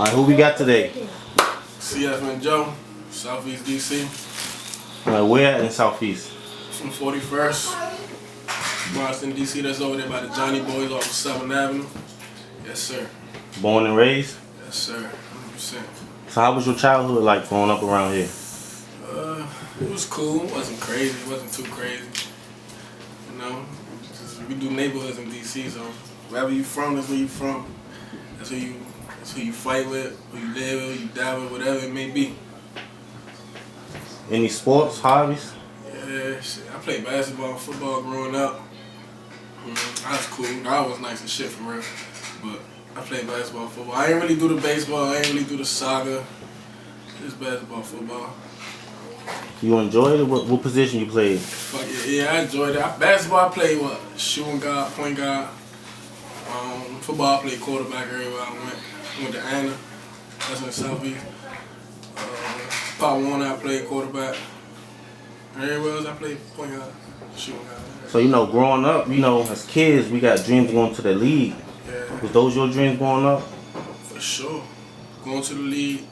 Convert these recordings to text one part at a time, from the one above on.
All right, who we got today? CFN Joe, Southeast DC. Where in Southeast? From 41st, Boston, DC. That's over there by the Johnny Boys off of 7th Avenue. Yes, sir. Born and raised? Yes, sir. 100%. So how was your childhood like growing up around here? It was cool. It wasn't crazy. It wasn't too crazy. You know, we do neighborhoods in DC, so wherever you from, that's where you from. That's who you fight with, who you live with, who you die with, whatever it may be. Any sports, hobbies? Yeah, shit. I played basketball and football growing up. I was cool. I was nice and shit for real. But I played basketball, football. I ain't really do the baseball. I ain't really do the soccer. Just basketball, football. You enjoyed it? What position you played? Fuck yeah, I enjoyed it. Basketball, I played shooting guard, point guard. Football, I played quarterback everywhere I went. I went to Anna. That's in the Southeast. Pop one, I played quarterback. Everywhere else, I played point guard, shooting guard. So growing up, as kids, we got dreams of going to the league. Yeah. Was those your dreams growing up? For sure. Going to the league.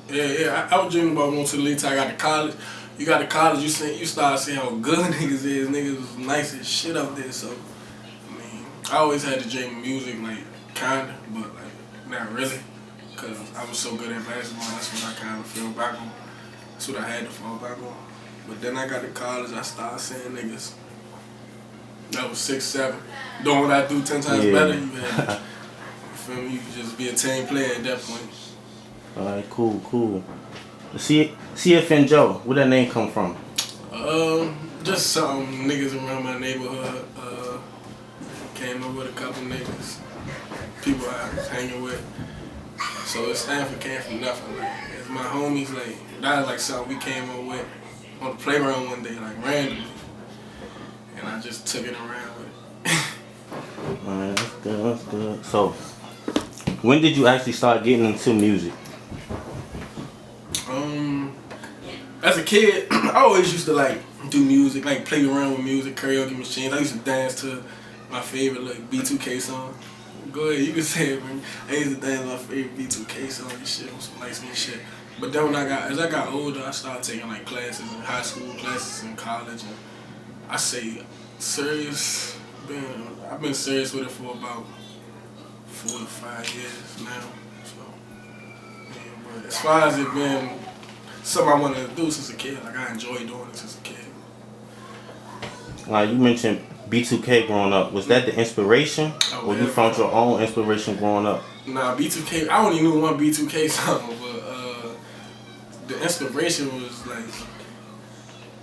Yeah. I was dreaming about going to the league till I got to college. You got to college, you start seeing how good niggas is. Niggas was nice as shit up there. So, I mean, I always had to dream of music, like, kinda, but, like, not really. Because I was so good at basketball, that's what I kind of fell back on. That's what I had to fall back on. But then I got to college, I started seeing niggas that was 6'7", doing what I do 10 times better. You feel me? You could just be a team player at that point. All right, cool. CFN Joe, where that name come from? Just some niggas around my neighborhood. Came up with a couple niggas, people I was hanging with. So it came from nothing. Like, it's my homies. Like that was like something we came up with on the playground one day, like randomly, and I just took it around with it. All right, that's good. So, when did you actually start getting into music? As a kid, I always used to like do music, like play around with music, karaoke machines. I used to dance to my favorite like B2K song. Go ahead, you can say it, man. I used to dance to my favorite B2K song and shit, on some light skin shit. But then as I got older, I started taking like classes in high school, classes in college, and I say serious. I've been serious with it for about 4 to 5 years now. So, yeah, but as far as it been something I wanted to do since a kid, like I enjoyed doing it since a kid. You mentioned B2K growing up. Was that the inspiration, or you found your own inspiration growing up? Nah, B2K. I only knew one B2K song, but the inspiration was like,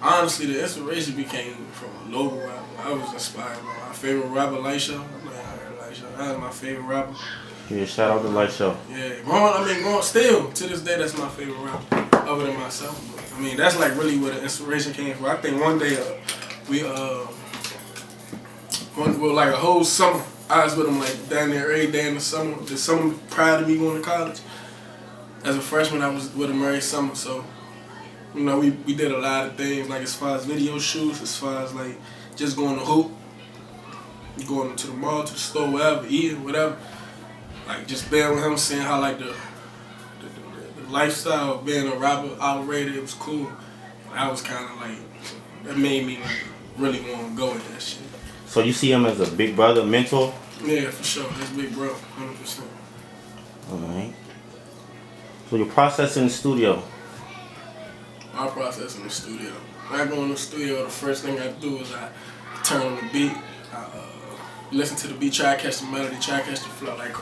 honestly, the inspiration became from a local rapper. I was inspired by my favorite rapper, Light Show. That was my favorite rapper. Yeah, shout out to Light Show. Yeah, growing still to this day, that's my favorite rapper, other than myself. But, I mean, that's like really where the inspiration came from. I think one day like a whole summer, I was with him like down there every day in the summer prior to me going to college. As a freshman, I was with him every summer, so we did a lot of things, like as far as video shoots, as far as like just going to hoop, going to the mall, to the store, wherever, eating, whatever. Like just being with him, seeing how like the lifestyle of being a rapper outrated, it was cool. I was kind of like, that made me like really want to go with that shit. So you see him as a big brother, mentor? Yeah, for sure. That's big bro, 100%. All right. So your process in the studio? My process in the studio. When I go in the studio, the first thing I do is I turn on the beat. I listen to the beat, try to catch the melody, try to catch the flow, like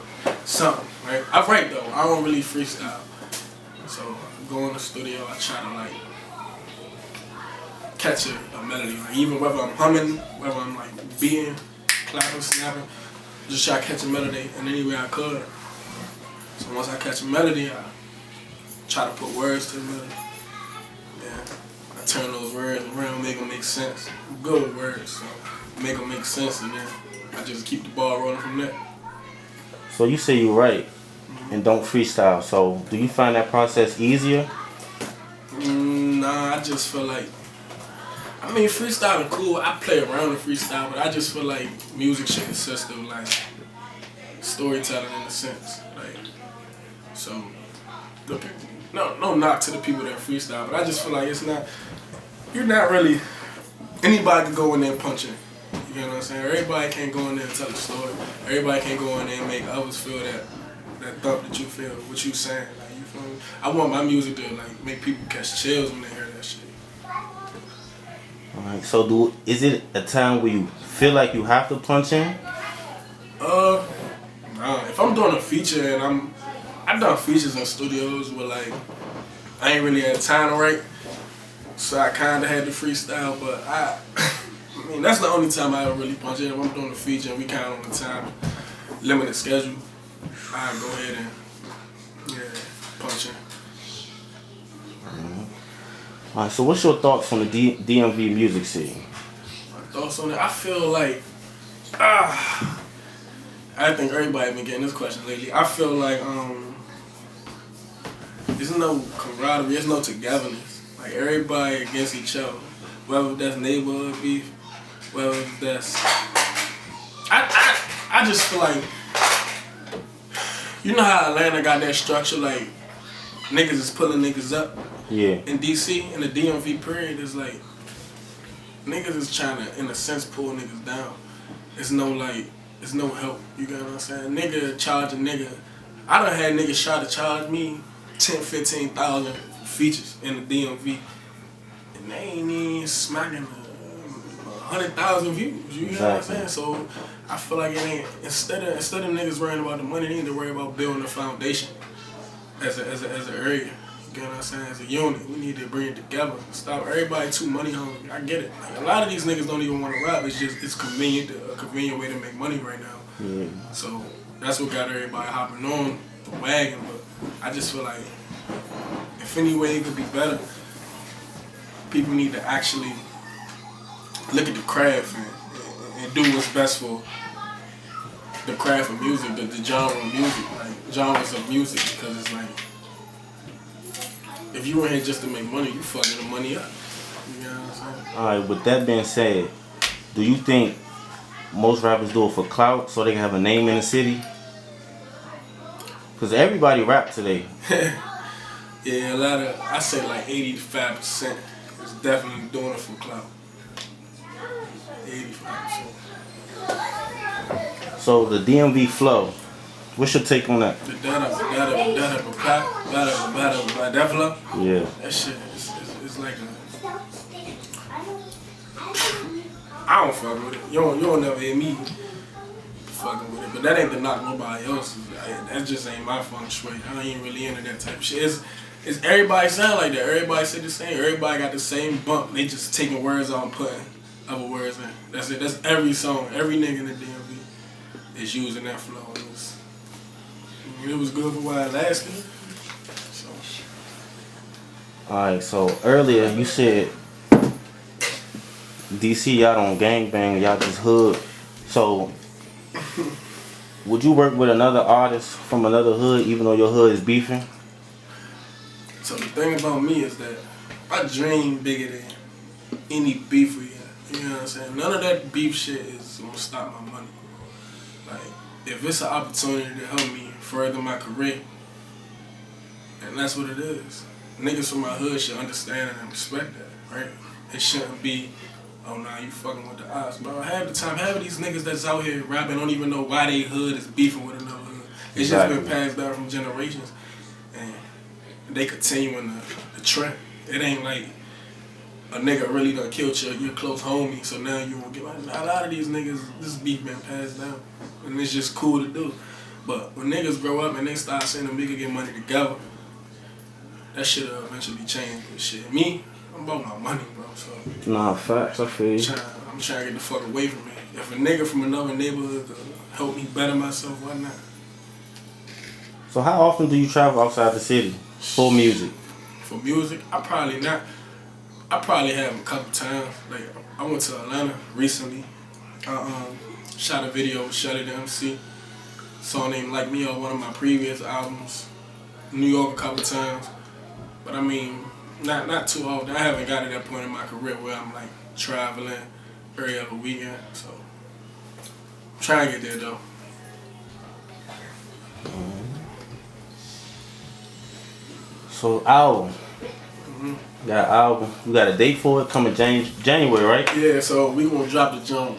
something, right? I write though. I don't really freestyle. So I go in the studio, I try to like catch a melody. Like even whether I'm humming, whether I'm like beating, clapping, snapping, just try to catch a melody in any way I could. So once I catch a melody, I try to put words to the melody. Yeah, I turn those words around, make them make sense. I'm good with words, so make them make sense, and then I just keep the ball rolling from there. So you say you write and don't freestyle. So do you find that process easier? Nah, I just feel like, I mean, freestyling cool. I play around with freestyle, but I just feel like music should consist of like storytelling in a sense. Like, so So, the people, no knock to the people that freestyle, but I just feel like you're not really, anybody can go in there and punch in. You know what I'm saying? Everybody can't go in there and tell a story. Everybody can't go in there and make others feel that thump that you feel, what you saying. Like, you feel me? I want my music to like make people catch chills when they hear that shit. Alright, so is it a time where you feel like you have to punch in? Nah. If I'm doing a feature and I've done features in studios where like I ain't really had time to write, so I kind of had to freestyle. But I mean that's the only time I ever really punch in. If I'm doing a feature and we kind of on the time limited schedule, I go ahead and punch in. Alright, so what's your thoughts on the DMV music scene? My thoughts on it? I feel like I think everybody been getting this question lately. I feel like there's no camaraderie, there's no togetherness. Like everybody against each other. Whether that's neighborhood beef, whether that's I just feel like, you know how Atlanta got that structure, like niggas is pulling niggas up. Yeah. In DC, in the DMV period, it's like niggas is trying to, in a sense, pull niggas down. It's no help. You get what I'm saying? Nigga charge a nigga. I done had niggas try to charge me 10, 15,000 features in the DMV, and they ain't even smacking 100,000 views. You know what I'm saying? So I feel like it ain't. Instead of niggas worrying about the money, they need to worry about building a foundation as an area. You know what I'm saying? As a unit, we need to bring it together. Stop everybody too money hungry. I get it. Like, a lot of these niggas don't even want to rap. It's convenient, a convenient way to make money right now. Yeah. So that's what got everybody hopping on the wagon. But I just feel like if any way it could be better, people need to actually look at the craft and do what's best for the craft of music, the genre of music, like genres of music, because it's like, if you were here just to make money, you fucking the money up. You know what I'm saying? Alright, with that being said, do you think most rappers do it for clout so they can have a name in the city? Because everybody rap today. Yeah, I say like 85% is definitely doing it for clout. 85%. So the DMV flow, what's your take on that? The that flow? Yeah. That shit is like I don't fuck with it. You don't never hear me fucking with it. But that ain't to knock nobody else. That just ain't my feng shui. I ain't really into that type of shit. It's everybody sound like that. Everybody say the same. Everybody got the same bump. They just taking words out and putting other words in. That's it. That's every song. Every nigga in the DMV is using that flow. It was good for a while lasting. So. Alright, so earlier you said DC y'all don't gangbang, y'all just hood. So would you work with another artist from another hood even though your hood is beefing? So the thing about me is that I dream bigger than any beef we have. You know what I'm saying? None of that beef shit is gonna stop my money. Like, if it's an opportunity to help me further my career, and that's what it is. Niggas from my hood should understand and respect that, right? It shouldn't be, oh nah, you fucking with the odds. Bro, half of these niggas that's out here rapping don't even know why they hood is beefing with another hood. It's just been passed down from generations, and they continuing the trend. It ain't like a nigga really done killed your close homie, so now you won't get a lot of these niggas, this beef been passed down, and it's just cool to do. But when niggas grow up and they start saying them niggas get money together, that shit'll eventually change. But shit, me, I'm about my money, bro. So Nah, facts, I feel you. I'm trying to get the fuck away from it. If a nigga from another neighborhood could help me better myself, why not? So how often do you travel outside the city for music? For music, I probably have a couple times. Like, I went to Atlanta recently. Shot a video with Shutty the MC. Song named Like Me on one of my previous albums. New York a couple times. But I mean, not too often. I haven't got to that point in my career where I'm like traveling every other weekend. So I'm trying to get there though. So album. Got an album. We got a date for it coming January, right? Yeah, so we gonna drop the jump.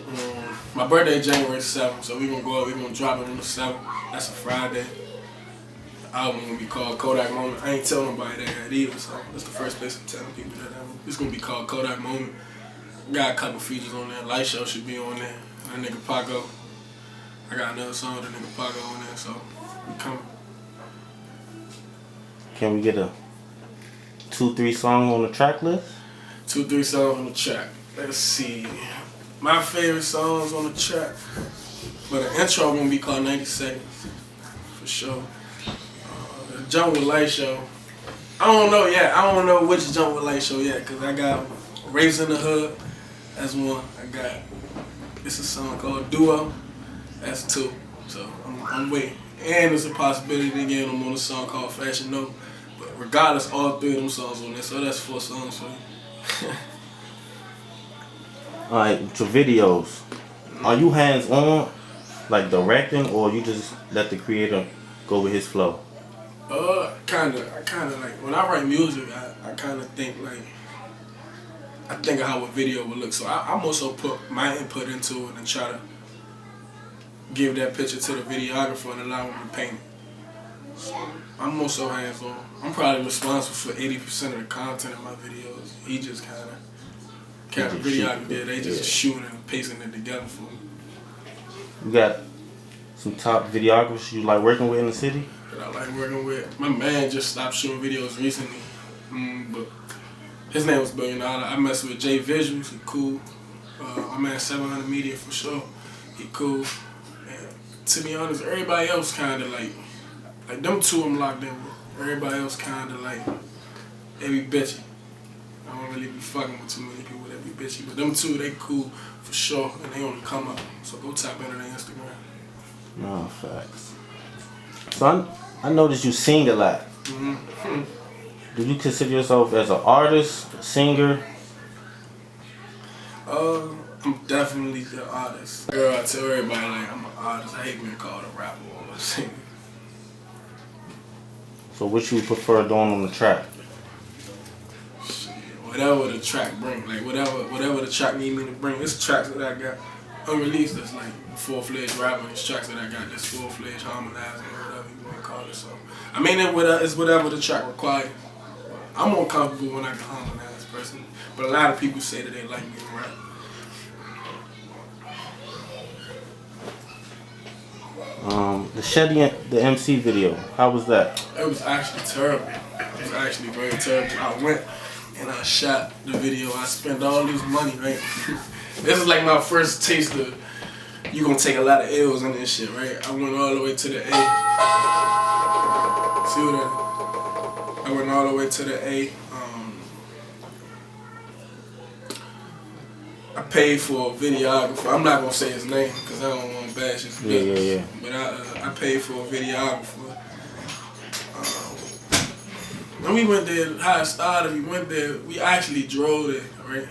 My birthday January 7th, so we gonna go up. We gonna drop it on the 7th. That's a Friday. The album gonna be called Kodak Moment. I ain't telling nobody that either, so that's the first place I'm telling people that. It's gonna be called Kodak Moment. Got a couple features on there. Light Show should be on there. That nigga Paco. I got another song with that nigga Paco on there, so we coming. Can we get a 2-3 songs on the track list? 2-3 songs on the track. Let's see. My favorite songs on the track. But the intro gonna be called 90 Seconds. For sure. The Jump with Light Show. I don't know yet. I don't know which Jump with Light Show yet. Because I got Raves in the Hood. That's one. I got, it's a song called Duo. That's 2. So I'm waiting. And there's a possibility to get them on a song called Fashion No. But regardless, all 3 of them songs on there. So that's 4 songs for you. Alright, your videos. Are you hands on, like directing, or you just let the creator go with his flow? Kinda. I kinda like, when I write music, I kinda think like, I think of how a video would look. So I'm also put my input into it and try to give that picture to the videographer and allow him to paint it. So I'm also hands on. I'm probably responsible for 80% of the content of my videos. He just kinda videographer. Yeah, they just shooting and pasting it together for me. You got some top videographers you like working with in the city? That I like working with. My man just stopped shooting videos recently, but his name was $1 Billion. I mess with J Visuals, he cool. My man 700 Media for sure, he cool. And to be honest, everybody else kinda like them 2 I'm locked in with. Everybody else kinda like, they be bitchy. I don't really be fucking with too many people that be bitchy, but them 2, they cool for sure, and they only come up. So go tap into their Instagram. No, facts. So I noticed you sing a lot. Do you consider yourself as an artist, a singer? I'm definitely the artist. Girl, I tell everybody like I'm an artist. I hate being called a rapper or a singer. So what you prefer doing on the track? Shit, whatever the track bring, like whatever the track need me to bring. It's tracks that I got unreleased that's like full-fledged rapping. It's tracks that I got that's full-fledged harmonizing or whatever you want to call it. So I mean, it's whatever the track requires. I'm more comfortable when I can harmonize personally, but a lot of people say that they like me to rap. The Shetty, the MC video, how was that? It was actually terrible. It was actually very terrible. I went and I shot the video. I spent all this money, right? This is like my first taste of, you gonna take a lot of L's in this shit, right? I went all the way to the A. See what I went all the way to the A. I paid for a videographer. I'm not gonna say his name because I don't want to bash his business. Yeah. But I paid for a videographer. When we went there, how it started, we went there. We actually drove there, right?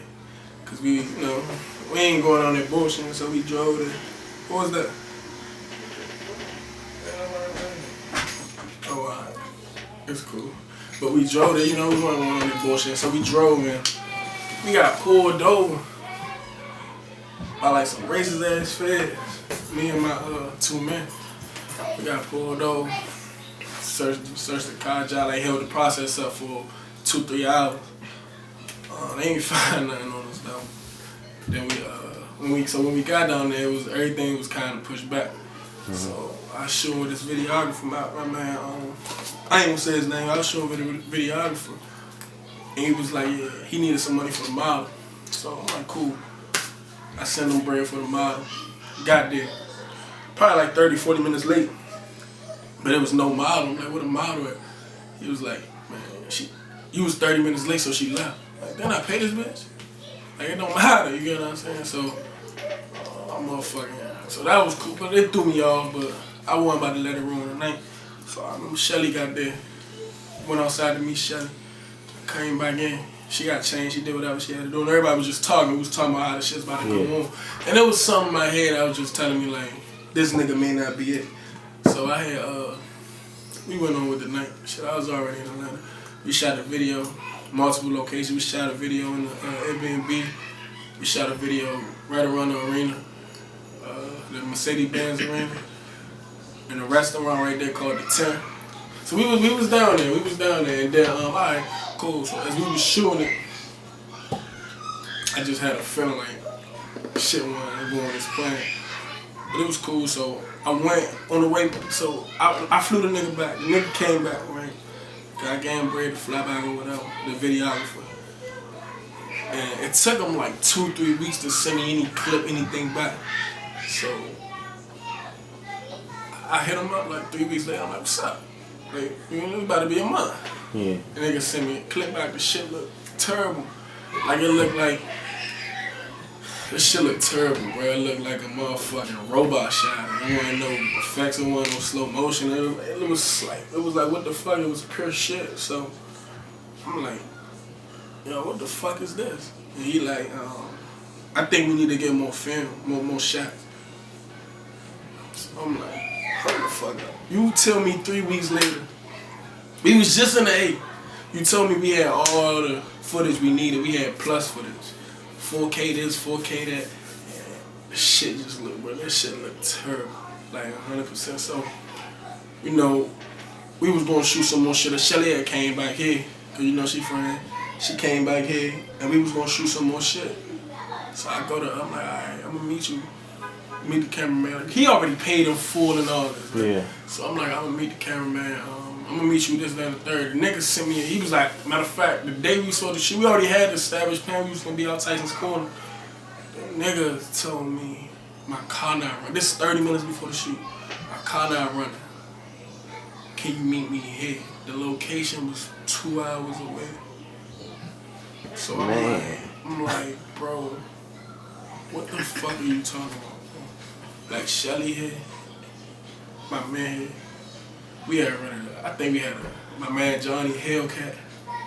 Cause we ain't going on that bullshit, so we drove there. What was that? Oh, it's cool. But we drove there, we weren't going on that bullshit, so we drove in. We got pulled over by like some racist ass feds. Me and my 2 men. We got pulled over. Searched the car, like held the process up for 2-3 hours. They ain't find nothing on us though. Then when we got down there, everything was kind of pushed back. So I showed this videographer, my man. I ain't gonna say his name. I showed him the videographer, and he was like, yeah, he needed some money for the model. So I'm like, cool. I sent him bread for the model. Got there, probably like 30-40 minutes late. But there was no model. I'm like, what a model at? He was like, man, you was 30 minutes late, so she left. Like, then I pay this bitch? Like, it don't matter, you get what I'm saying? So, I'm motherfucking, so that was cool, but it threw me off, but I wasn't about to let it ruin the night. So I remember Shelly got there, went outside to meet Shelly, came back in. She got changed, she did whatever she had to do, and everybody was just talking. We was talking about how the shit's about to come on. And there was something in my head that was just telling me, like, this nigga may not be it. So I had, we went on with the night. Shit, I was already in Atlanta. We shot a video, multiple locations. We shot a video in the Airbnb. We shot a video right around the arena, the Mercedes-Benz arena, in a restaurant right there called the 10. So we was down there. And then alright, cool. So as we was shooting it, I just had a feeling like shit wasn't going as planned. But it was cool. So I went on the way. So I flew the nigga back. The nigga came back, right? I gave him bread to fly back or whatever. The videographer. And it took him like 2-3 weeks to send me any clip, anything back. So I hit him up like 3 weeks later. I'm like, what's up? Like, you know, it's about to be a month. Yeah. And they can send me a clip back. The shit looked terrible. Like it looked like, this shit looked terrible, bro. It looked like a motherfucking robot shot. It wasn't no effects. It wasn't no slow motion. It was like what the fuck? It was pure shit. So I'm like, yo, what the fuck is this? And he like, I think we need to get more film, more shots. So I'm like, hold the fuck up. You tell me 3 weeks later, we was just in the 8. You told me we had all the footage we needed. We had plus footage. 4K this, 4K that. And shit just looked, bro. That shit looked terrible. Like 100%. So, you know, we was gonna shoot some more shit. Shelly had came back here. Cause you know she friend. She came back here and we was gonna shoot some more shit. So I go to her, I'm like, alright, I'm gonna meet you. Meet the cameraman. He already paid him full and all this. Right? Yeah. So I'm like, I'm gonna meet the cameraman. I'm gonna meet you this, that, and the third. The nigga sent me, he was like, matter of fact, the day we saw the shoot, we already had the established plan, we was gonna be out Tyson's Corner. The nigga told me my car not running. This is 30 minutes before the shoot. My car not running. Can you meet me here? The location was 2 hours away. So I'm like, bro, what the fuck are you talking about? Like Shelly here, my man here. We had I think we had my man Johnny Hellcat.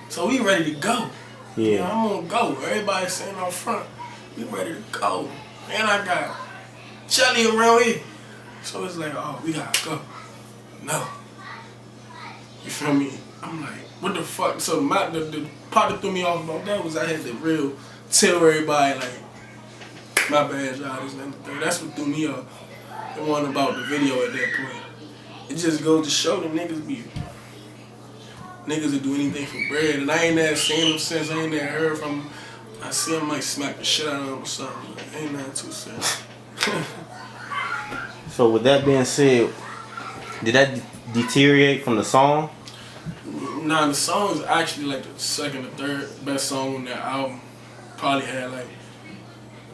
So we ready to go. Yeah. You know, I'm gonna go. Everybody sitting out front. We ready to go. And I got Shelly around here. So it's like, oh, we gotta go. No. You feel me? I'm like, what the fuck? So the part that threw me off about that was I had to real tell everybody like, my bad, y'all, this and that. That's what threw me off. It wasn't about the video at that point. It just goes to show the niggas will do anything for bread. And I ain't never seen them since. I ain't never heard from them. I see them like smack the shit out of them or something. Like, ain't nothing too serious. So with that being said, did that deteriorate from the song? Nah, the song is actually like the second or third best song on that album. Probably had like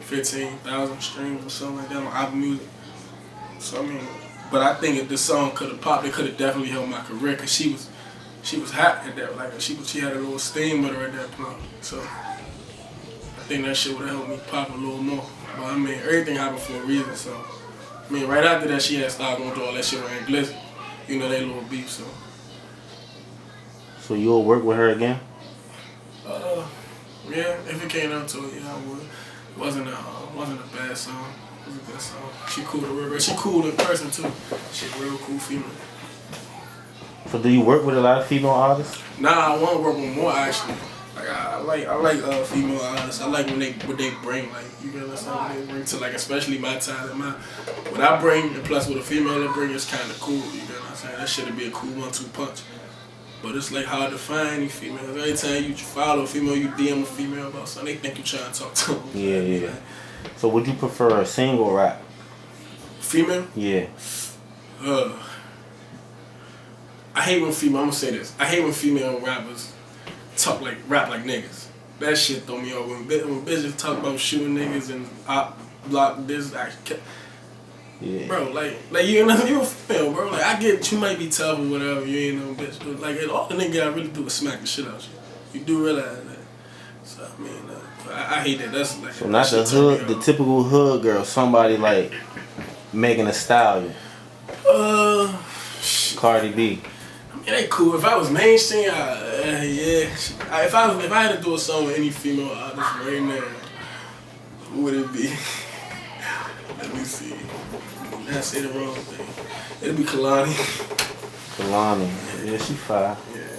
15,000 streams or something like that on Apple Music. So I mean, but I think if this song could have popped, it could have definitely helped my career because she was hot at that. Like she had a little steam with her at that point. So I think that shit would have helped me pop a little more. But I mean, everything happened for a reason. So I mean, right after that, she had started going through all that shit with Glizzy. You know, they little beef. So you'll work with her again? Yeah, if it came down to it, yeah, I would. It wasn't a bad song. It was a good song. She cool to work with. She cool in person too. She a real cool female. So do you work with a lot of female artists? Nah, I want to work with more actually. Like I like female artists. I like when they bring, like, you can understand what they bring to, like, especially my talent. What I bring and plus what a female they bring is kind of cool. You know what I'm saying? That shit'd be a cool 1-2 punch. But it's like hard to find these females. Every time you follow a female, you DM a female about something, they think you trying to talk to them. Yeah. So would you prefer a single rap? Female? Yeah. I hate when female, I'm gonna say this. I hate when female rappers rap like niggas. That shit throw me off. When bitches talk about shooting niggas and block this, yeah. Bro, like you know, you a female, bro. Like I get you might be tough or whatever, you ain't no bitch, but like all the nigga I really do is smack the shit out you. You do realize that. So I mean, I hate that. That's like, so not the hood, the typical hood girl. Somebody like Megan Thee Stallion. Cardi B. I mean, they cool. If I was mainstream, yeah. If I had to do a song with any female artist right now, who would it be? Let me see. I say the wrong thing. It'll be Kalani. Kalani. Yeah, she fine. Yeah.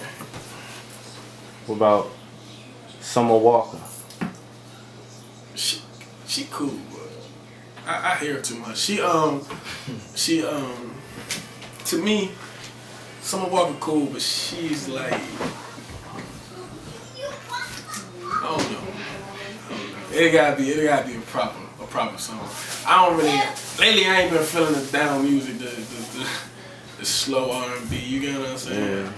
What about Summer Walker? She cool, but I hear her too much. She to me, Summer Walker cool, but she's like, I don't know. It gotta be a proper song. I don't really lately. I ain't been feeling the down music, the slow R&B. You get what I'm saying? Yeah.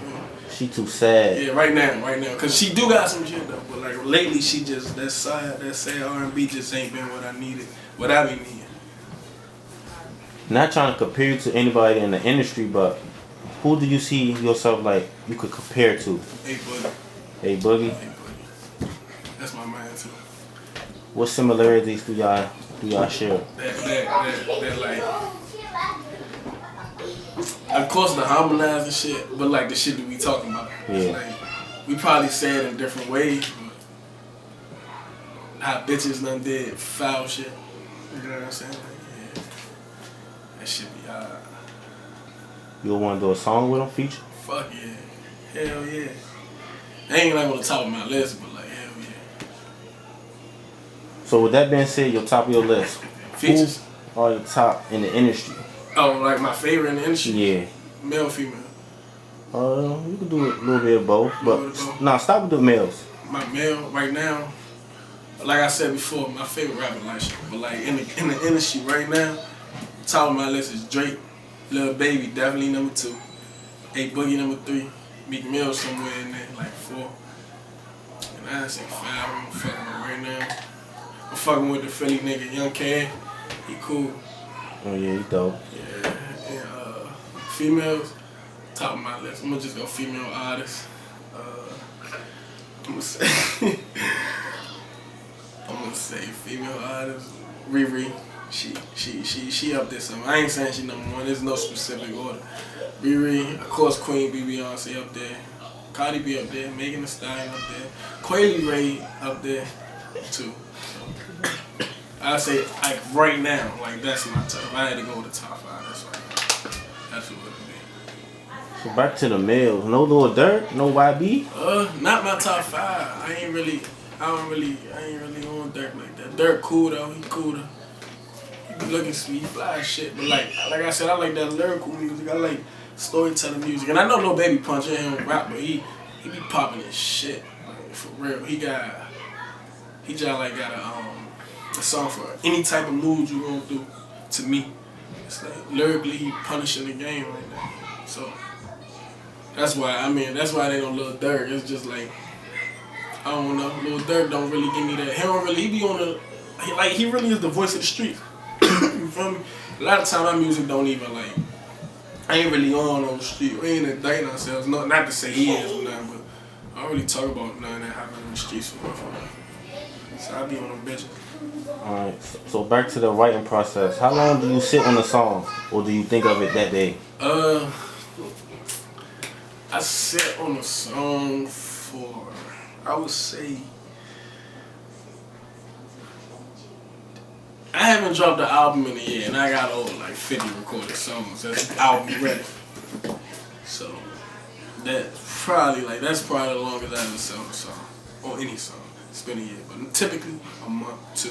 She too sad. Yeah, right now, cause she do got some shit though. But like lately, she just that sad R&B just ain't been what I needed, what I be needing. Not trying to compare you to anybody in the industry, but who do you see yourself like you could compare to? A Boogie. A Boogie. A Boogie. That's my man too. What similarities do y'all share? That like, of course the harmonize and shit, but like the shit that we talking about. Yeah. It's like, we probably say it in different ways, but how bitches done did foul shit. You know what I'm saying? Like, yeah. That shit be hard. You want to do a song with them, feature? Fuck yeah. Hell yeah. They ain't like on the top of my list, but like, hell yeah. So with that being said, your top of your list. Features? Who are your top in the industry? Oh, like my favorite in the industry? Yeah. Male, female? You can do a little bit of both, but nah, stop with the males. My male right now, like I said before, my favorite rapper like shit. But like in the industry right now, top of my list is Drake, Lil Baby, definitely number 2, A Boogie number 3, Meek Mill somewhere in there, like 4. And I say 5. I'm fucking with right now. I'm fucking with the Philly nigga, Young K. He cool. Oh yeah, he dope. Yeah, and females, top of my list. I'm gonna just go female artists. I'm gonna say, female artist. Riri, she up there somewhere. I ain't saying she number 1. There's no specific order. Riri, of course, Queen B, Beyonce up there. Cardi B up there. Megan Thee Stallion up there. Quayle Ray up there too. I say like right now, like that's my top. If I had to go with the top 5, that's right now. That's what it would be. So back to the males. No Lil Durk, no YB. Not my top 5. I ain't really on Durk like that. Durk cool though. He cool though. He be looking sweet, fly as shit. But like I said, I like that lyrical music. I like storytelling music. And I know No Baby Punch ain't him rap, but he be popping his shit. Like, for real. He just like got a song for any type of mood you going through. To me, it's like lyrically he punishing the game right now. So that's why they don't Lil Durk. It's just like I don't know. Lil Durk don't really give me that. He be on the he really is the voice of the street. You feel me? A lot of time my music don't even like. I ain't really on the street. We ain't indicting ourselves. Not to say he is or nothing, but I don't really talk about nothing that happen in the streets for real. So I be on them bitches. Alright, so back to the writing process. How long do you sit on a song, or do you think of it that day? I sit on a song for, I would say, I haven't dropped an album in a year, and I got over like 50 recorded songs. That's album ready. So that's probably the longest I ever sung a song or any song. It's been a year, but typically a month, 2,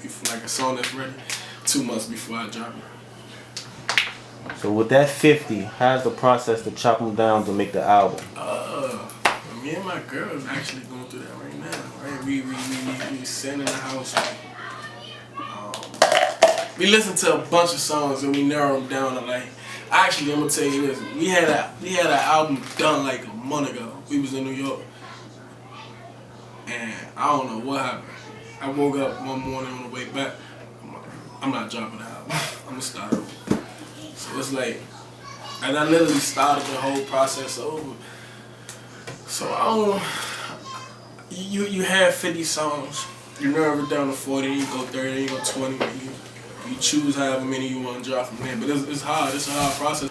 before like a song that's ready. 2 months before I drop it. So with that 50, how's the process to chop them down to make the album? Me and my girl is actually going through that right now. Right, we sitting in the house. We listened to a bunch of songs and we narrowed them down to like. Actually, I'm gonna tell you this. We had an album done like a month ago. We was in New York. And I don't know what happened. I woke up one morning on the way back. I'm not dropping the album. I'm gonna start over. So it's like, and I literally started the whole process over. So I don't. You have 50 songs. You narrow it down to 40. You go 30. You go 20. You choose however many you want to drop from there. But it's hard. It's a hard process.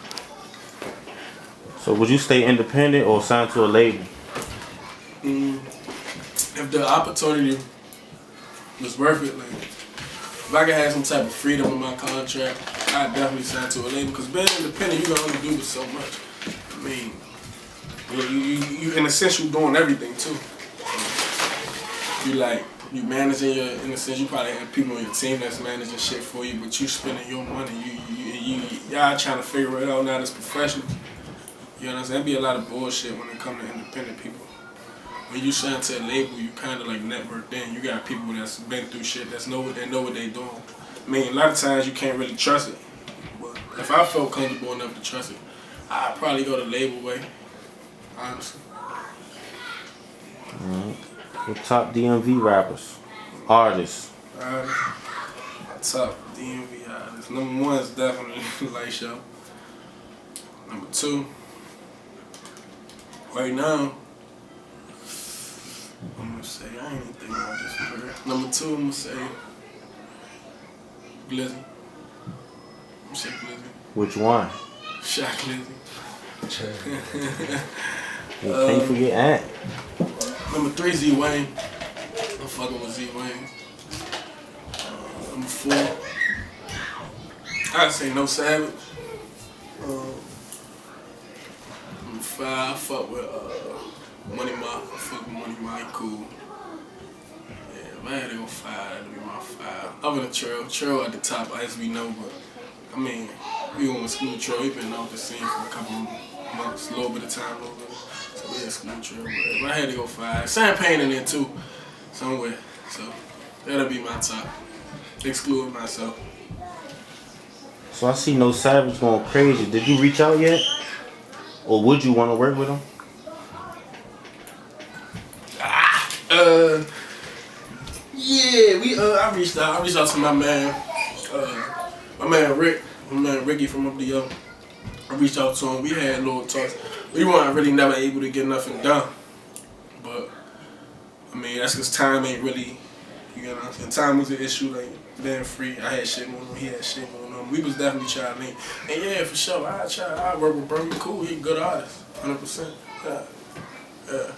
So would you stay independent or sign to a label? If the opportunity was worth it, like if I could have some type of freedom in my contract, I'd definitely sign to a label. Because being independent, you can only do with so much. I mean, You in a sense you doing everything too. You managing your, in a sense you probably have people on your team that's managing shit for you, but you spending your money. Y'all trying to figure it out now as professionals. You know what I'm saying? There'd be a lot of bullshit when it comes to independent people. When you sign to a label, you kind of like networked in. You got people that's been through shit, they know what they doing. I mean, a lot of times you can't really trust it. But if I felt comfortable enough to trust it, I'd probably go the label way. Honestly. Alright. The top DMV rappers, artists. Top DMV artists. Number 1 is definitely Light Show. Number 2, right now, I'm gonna say, I ain't even thinking about this first. Number 2, I'm gonna say Glizzy. I'm gonna say Glizzy. Which one? Shot Glizzy. Can't forget Ant. Number 3, Z Wayne. I'm fucking with Z Wayne. Number 4, I'd say No Savage. Number 5, I fuck with Money Mark. I fuck with Money Mark, cool. Yeah, if I had to go 5, that'd be my 5. Other than Trail at the top, as we know, but I mean, we gonna exclude Trail. He been off the scene for a couple months, a little bit of time, so we exclude Trail. But if I had to go 5, Champagne in there too, somewhere. So that'll be my top. Excluding myself. So I see No Savage going crazy. Did you reach out yet? Or would you want to work with him? Yeah, I reached out to my man Rick, my man Ricky from up the yo. I reached out to him. We had little talks. We weren't really never able to get nothing done. But I mean, that's because time ain't really, you know what I'm saying? Time was an issue, like being free. I had shit going on, he had shit going on. We was definitely trying to link. And yeah, for sure, I work with Bro. He cool, he a good artist, 100%. Yeah.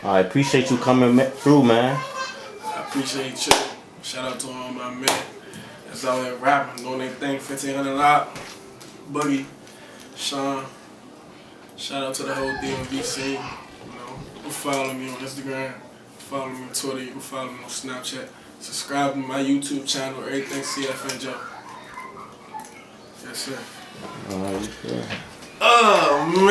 I appreciate you coming through, man. I appreciate you. Shout out to all my men that's out there rapping, doing their thing, 1500 Lock, Boogie, Sean. Shout out to the whole DMV scene. You know, you can follow me on Instagram, follow me on Twitter, you can follow me on Snapchat. Subscribe to my YouTube channel, everything CFN Joe. Yes, sir. Yeah. Oh, man.